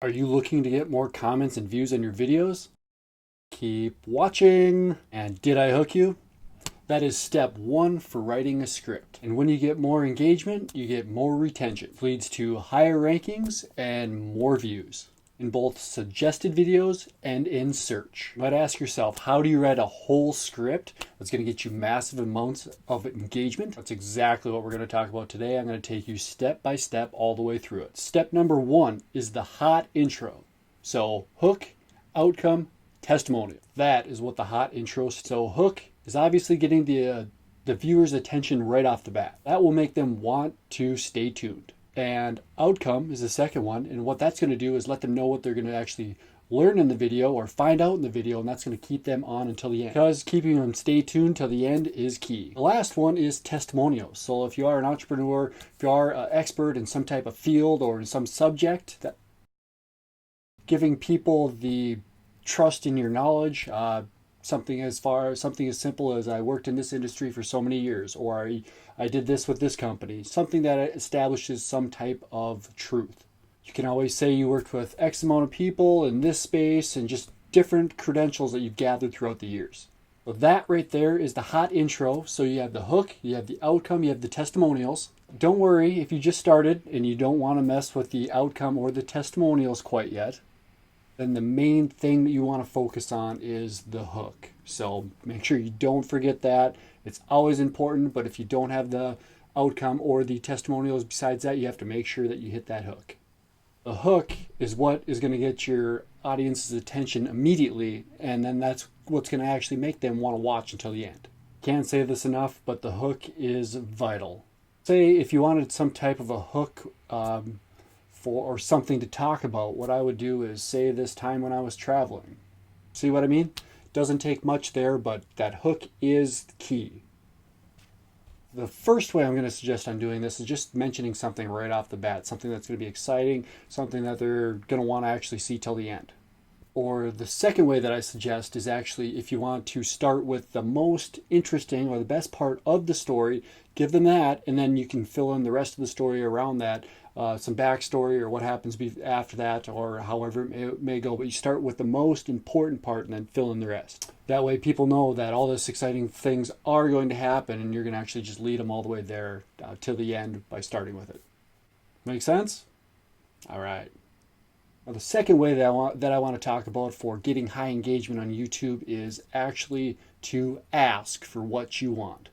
Are you looking to get more comments and views on your videos? Keep watching. And did I hook you? That is step one for writing a script. And when you get more engagement, you get more retention. It leads to higher rankings and more views in both suggested videos and in search. You might ask yourself, how do you write a whole script that's going to get you massive amounts of engagement? That's exactly what we're going to talk about today. I'm going to take you step by step all the way through it. Step number one is the hot intro. So hook, outcome, testimonial. That is what the hot intro is. So hook is obviously getting the viewer's attention right off the bat. That will make them want to stay tuned. And outcome is the second one. And what that's going to do is let them know what they're going to actually learn in the video or find out in the video. And that's going to keep them on until the end. Because keeping them stay tuned till the end is key. The last one is testimonials. So if you are an entrepreneur, if you are an expert in some type of field or in some subject, that giving people the trust in your knowledge, something as simple as I worked in this industry for so many years, or I did this with this company, something that establishes some type of truth. You can always say you worked with X amount of people in this space and just different credentials that you've gathered throughout the years. So that right there is the hot intro. So you have the hook, you have the outcome, you have the testimonials. Don't worry if you just started and you don't want to mess with the outcome or the testimonials quite yet. Then the main thing that you want to focus on is the hook. So make sure you don't forget that. It's always important, but if you don't have the outcome or the testimonials besides that, you have to make sure that you hit that hook. The hook is what is going to get your audience's attention immediately, and then that's what's going to actually make them want to watch until the end. Can't say this enough, but the hook is vital. Say if you wanted some type of a hook or something to talk about, what I would do is say this time when I was traveling. See what I mean? Doesn't take much there, but that hook is key. The first way I'm going to suggest on doing this is just mentioning something right off the bat, something that's going to be exciting, something that they're going to want to actually see till the end. Or the second way that I suggest is actually if you want to start with the most interesting or the best part of the story, give them that, and then you can fill in the rest of the story around that, some backstory or what happens after that, or however it may go. But you start with the most important part and then fill in the rest. That way people know that all this exciting things are going to happen, and you're going to actually just lead them all the way there till the end by starting with it. Make sense? All right. Now, the second way that I want to talk about for getting high engagement on YouTube is actually to ask for what you want.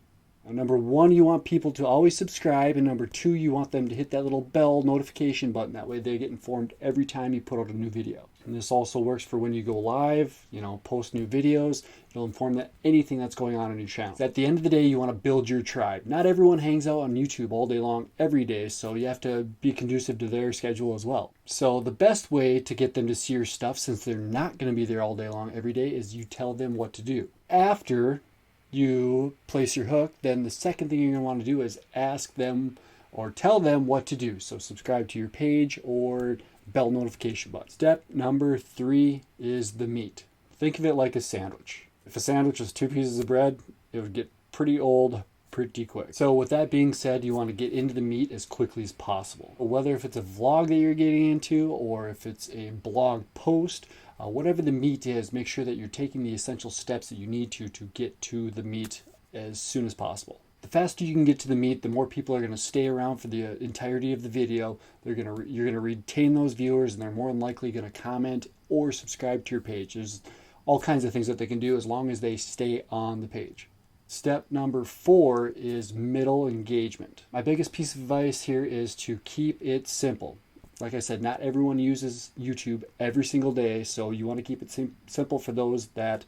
Now, number one, you want people to always subscribe, and number two, you want them to hit that little bell notification button. That way they get informed every time you put out a new video. And this also works for when you go live, post new videos. It'll inform that anything that's going on your channel. At the end of the day, you want to build your tribe. Not everyone hangs out on YouTube all day long every day, so you have to be conducive to their schedule as well. So the best way to get them to see your stuff, since they're not going to be there all day long every day, is you tell them what to do. After you place your hook, then the second thing you're going to want to do is ask them or tell them what to do. So subscribe to your page or bell notification button. Step number 3 is the meat. Think of it like a sandwich. If a sandwich was 2 pieces of bread, it would get pretty old pretty quick. So with that being said, you want to get into the meat as quickly as possible. Whether if it's a vlog that you're getting into or if it's a blog post, whatever the meat is, make sure that you're taking the essential steps that you need to get to the meat as soon as possible. The faster you can get to the meat, the more people are going to stay around for the entirety of the video. You're going to retain those viewers, and they're more than likely going to comment or subscribe to your page. There's all kinds of things that they can do as long as they stay on the page. Step number 4 is middle engagement. My biggest piece of advice here is to keep it simple. Like I said, not everyone uses YouTube every single day, so you want to keep it simple for those that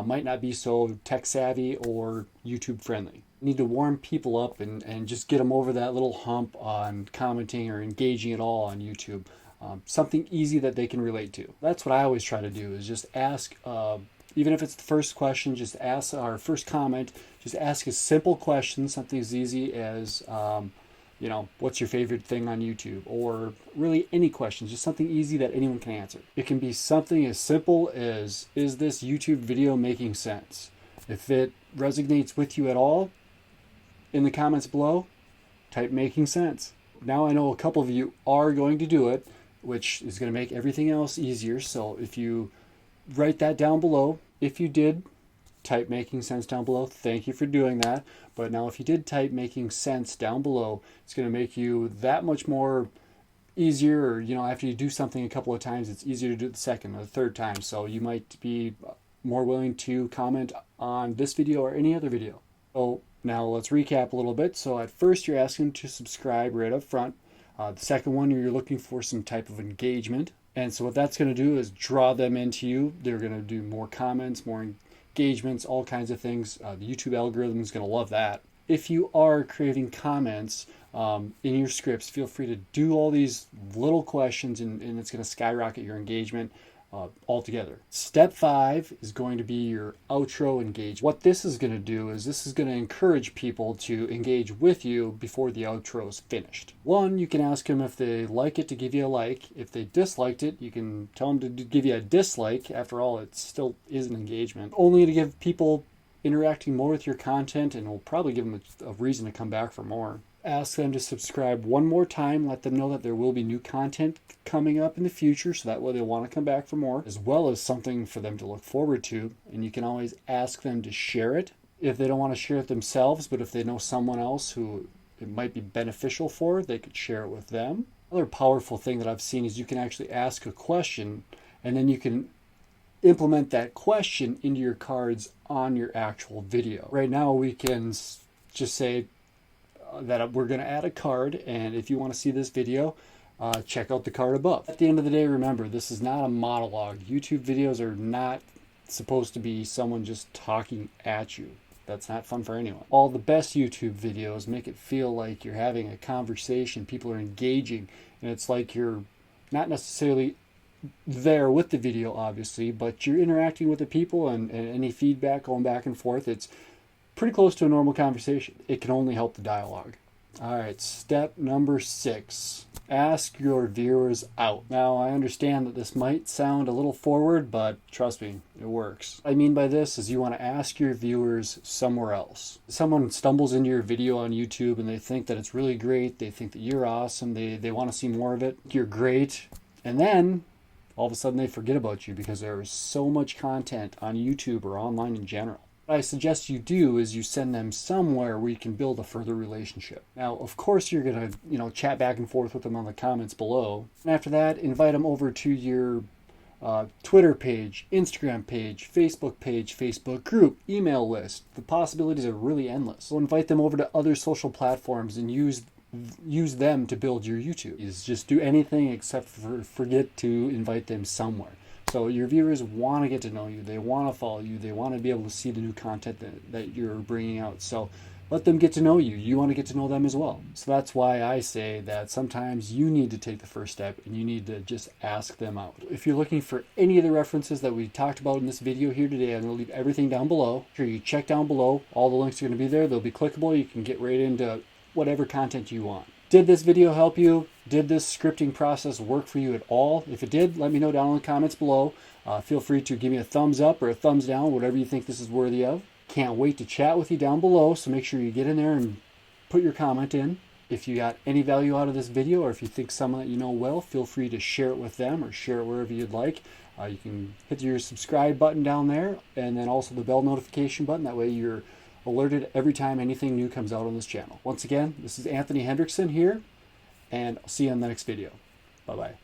might not be so tech savvy or YouTube friendly. You need to warm people up and just get them over that little hump on commenting or engaging at all on YouTube. Something easy that they can relate to. That's what I always try to do, is just ask, even if it's the first question, just ask our first comment, just ask a simple question, something as easy as, what's your favorite thing on YouTube? Or really any questions, just something easy that anyone can answer. It can be something as simple as, is this YouTube video making sense? If it resonates with you at all, in the comments below, type making sense. Now I know a couple of you are going to do it, which is going to make everything else easier. So if you write that down below, if you did type making sense down below, thank you for doing that. But now if you did type making sense down below, it's going to make you that much more easier, or after you do something a couple of times, it's easier to do it the second or the third time. So you might be more willing to comment on this video or any other video. So now let's recap a little bit. So at first you're asking to subscribe right up front. The second one, you're looking for some type of engagement. And so what that's going to do is draw them into you. They're going to do more comments, more engagements, all kinds of things. The YouTube algorithm is going to love that. If you are creating comments in your scripts, feel free to do all these little questions, and it's going to skyrocket your engagement altogether. Step 5 is going to be your outro engagement. What this is going to do is this is going to encourage people to engage with you before the outro is finished. One, you can ask them if they like it to give you a like. If they disliked it, you can tell them to give you a dislike. After all, it still is an engagement. Only to give people interacting more with your content, and will probably give them a reason to come back for more. Ask them to subscribe one more time. Let them know that there will be new content coming up in the future, so that way they'll want to come back for more, as well as something for them to look forward to. And you can always ask them to share it if they don't want to share it themselves, but if they know someone else who it might be beneficial for, they could share it with them. Another powerful thing that I've seen is you can actually ask a question, and then you can implement that question into your cards on your actual video. Right now we can just say that we're going to add a card, and if you want to see this video, check out the card above. At the end of the day, remember, this is not a monologue. YouTube videos are not supposed to be someone just talking at you. That's not fun for anyone. All the best YouTube videos make it feel like you're having a conversation, people are engaging, and it's like you're not necessarily there with the video, obviously, but you're interacting with the people, and any feedback going back and forth, it's pretty close to a normal conversation. It can only help the dialogue. All right, step number 6. Ask your viewers out. Now, I understand that this might sound a little forward, but trust me, it works. What I mean by this is you want to ask your viewers somewhere else. Someone stumbles into your video on YouTube and they think that it's really great. They think that you're awesome. They want to see more of it. You're great. And then all of a sudden they forget about you because there is so much content on YouTube or online in general. What I suggest you do is you send them somewhere where you can build a further relationship. Now, of course, you're going to, chat back and forth with them on the comments below. And after that, invite them over to your Twitter page, Instagram page, Facebook group, email list. The possibilities are really endless. So invite them over to other social platforms and use them to build your YouTube. Just do anything except for forget to invite them somewhere. So your viewers want to get to know you. They want to follow you. They want to be able to see the new content that you're bringing out. So let them get to know you. You want to get to know them as well. So that's why I say that sometimes you need to take the first step and you need to just ask them out. If you're looking for any of the references that we talked about in this video here today, I'm going to leave everything down below. Make sure you check down below. All the links are going to be there. They'll be clickable. You can get right into whatever content you want. Did this video help you? Did this scripting process work for you at all? If it did, let me know down in the comments below. Feel free to give me a thumbs up or a thumbs down, whatever you think this is worthy of. Can't wait to chat with you down below, so make sure you get in there and put your comment in. If you got any value out of this video, or if you think someone that you know well, feel free to share it with them or share it wherever you'd like. You can hit your subscribe button down there, and then also the bell notification button. That way you're alerted every time anything new comes out on this channel. Once again, this is Anthony Hendrickson here, and I'll see you in the next video. Bye-bye.